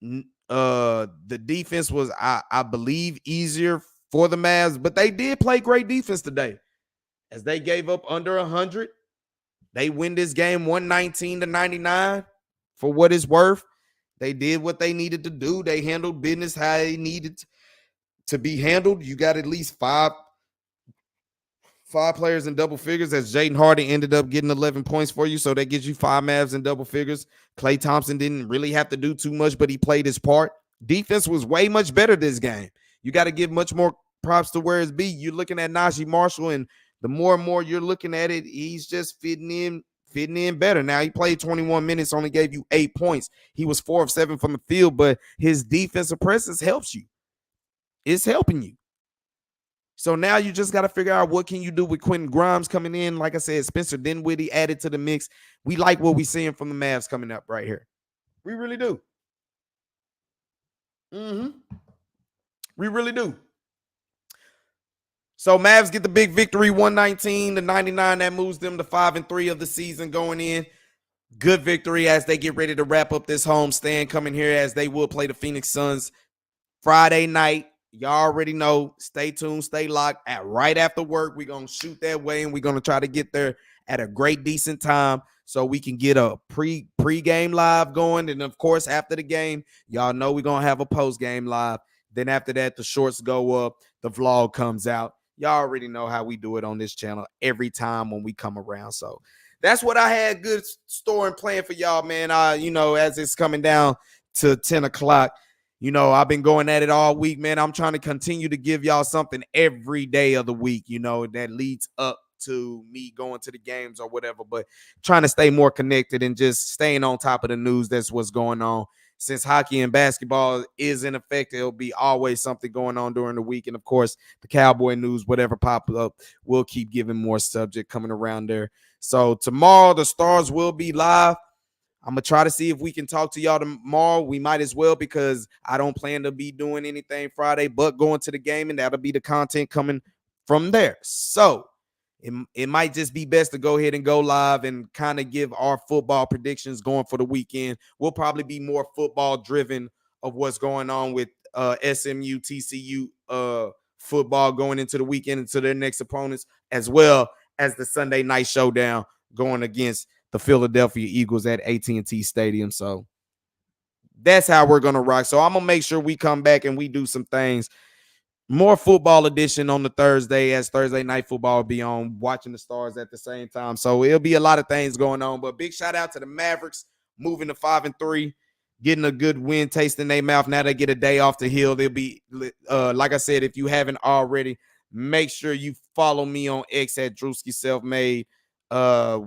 the defense was, I believe, easier for the Mavs, but they did play great defense today. As they gave up under 100, they win this game 119-99. For what it's worth, they did what they needed to do. They handled business how they needed to be handled. You got at least five players in double figures, as Jaden Hardy ended up getting 11 points for you. So that gives you 5 Mavs in double figures. Klay Thompson didn't really have to do too much, but he played his part. Defense was way much better this game. You got to give much more props to where it's be. You're looking at Najee Marshall, and the more and more you're looking at it, he's just fitting in better. Now, he played 21 minutes, only gave you 8 points. He was 4 of 7 from the field, but his defensive presence helps you. It's helping you. So now you just got to figure out what can you do with Quentin Grimes coming in. Like I said, Spencer Dinwiddie added to the mix. We like what we're seeing from the Mavs coming up right here. We really do. We really do. So Mavs get the big victory, 119-99. That moves them to 5-3 of the season going in. Good victory as they get ready to wrap up this homestand coming here, as they will play the Phoenix Suns Friday night. Y'all already know. Stay tuned, stay locked. Right after work, we're going to shoot that way, and we're going to try to get there at a great, decent time so we can get a pre-game live going. And, of course, after the game, y'all know we're going to have a post-game live. Then after that, the shorts go up. The vlog comes out. Y'all already know how we do it on this channel every time when we come around. So that's what I had good store and plan for y'all, man. As it's coming down to 10 o'clock, I've been going at it all week, man. I'm trying to continue to give y'all something every day of the week, that leads up to me going to the games or whatever, but trying to stay more connected and just staying on top of the news. That's what's going on. Since hockey and basketball is in effect, there'll be always something going on during the week. And, of course, the Cowboy news, whatever pops up, we'll keep giving more subject coming around there. So tomorrow, the Stars will be live. I'm going to try to see if we can talk to y'all tomorrow. We might as well, because I don't plan to be doing anything Friday but going to the game, and that'll be the content coming from there. So it might just be best to go ahead and go live and kind of give our football predictions going for the weekend. We'll probably be more football driven of what's going on with SMU, TCU football going into the weekend, into their next opponents, as well as the Sunday night showdown going against the Philadelphia Eagles at AT&T Stadium. So that's how we're going to rock. So I'm going to make sure we come back and we do some things. More football edition on the Thursday, as Thursday night football will be on, watching the Stars at the same time. So it'll be a lot of things going on. But big shout out to the Mavericks moving to 5-3, getting a good win taste in their mouth. Now they get a day off to heal. They'll be, like I said, if you haven't already, make sure you follow me on X at Drewski Selfmade.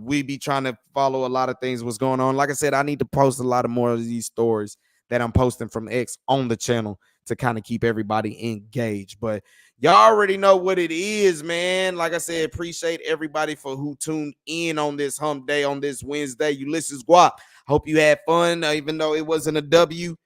We be trying to follow a lot of things what's going on. Like I said, I need to post a lot of more of these stories that I'm posting from X on the channel to kind of keep everybody engaged. But y'all already know what it is, man. Like I said, appreciate everybody for who tuned in on this hump day, on this Wednesday. Ulysses Guap, hope you had fun, even though it wasn't a W.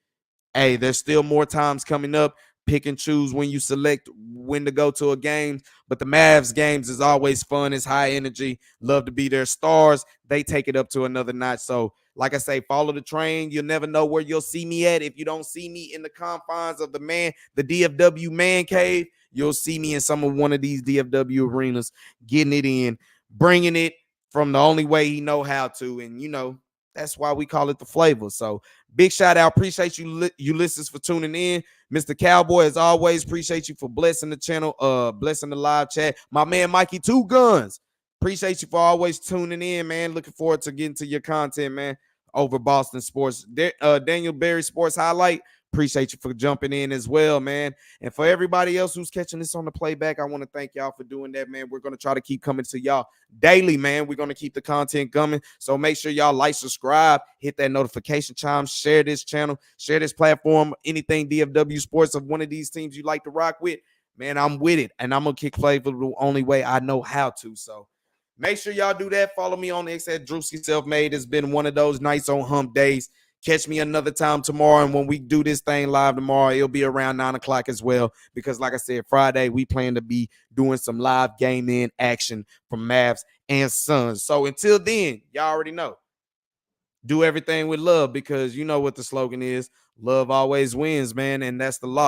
Hey, there's still more times coming up. Pick and choose when you select when to go to a game. But the Mavs games is always fun. It's high energy. Love to be their stars. They take it up to another notch. So, like I say, follow the train. You'll never know where you'll see me at. If you don't see me in the confines of the DFW man cave, you'll see me in one of these DFW arenas, getting it in, bringing it from the only way he know how to. And, that's why we call it the flavor. So big shout out. Appreciate you listeners for tuning in. Mr. Cowboy, as always, appreciate you for blessing the channel, blessing the live chat. My man, Mikey Two Guns, appreciate you for always tuning in, man. Looking forward to getting to your content, man, over Boston Sports. Daniel Berry Sports Highlight, appreciate you for jumping in as well, man. And for everybody else who's catching this on the playback, I want to thank y'all for doing that, man. We're going to try to keep coming to y'all daily, man. We're going to keep the content coming. So make sure y'all like, subscribe, hit that notification chime, share this channel, share this platform, anything DFW Sports of one of these teams you like to rock with, man, I'm with it. And I'm going to kick flavor the only way I know how to. So make sure y'all do that. Follow me on X at Drewski Selfmade. It's been one of those nights on hump days. Catch me another time tomorrow, and when we do this thing live tomorrow, it'll be around 9 o'clock as well, because like I said, Friday, we plan to be doing some live game-in action from Mavs and Suns. So until then, y'all already know, do everything with love, because you know what the slogan is. Love always wins, man, and that's the law.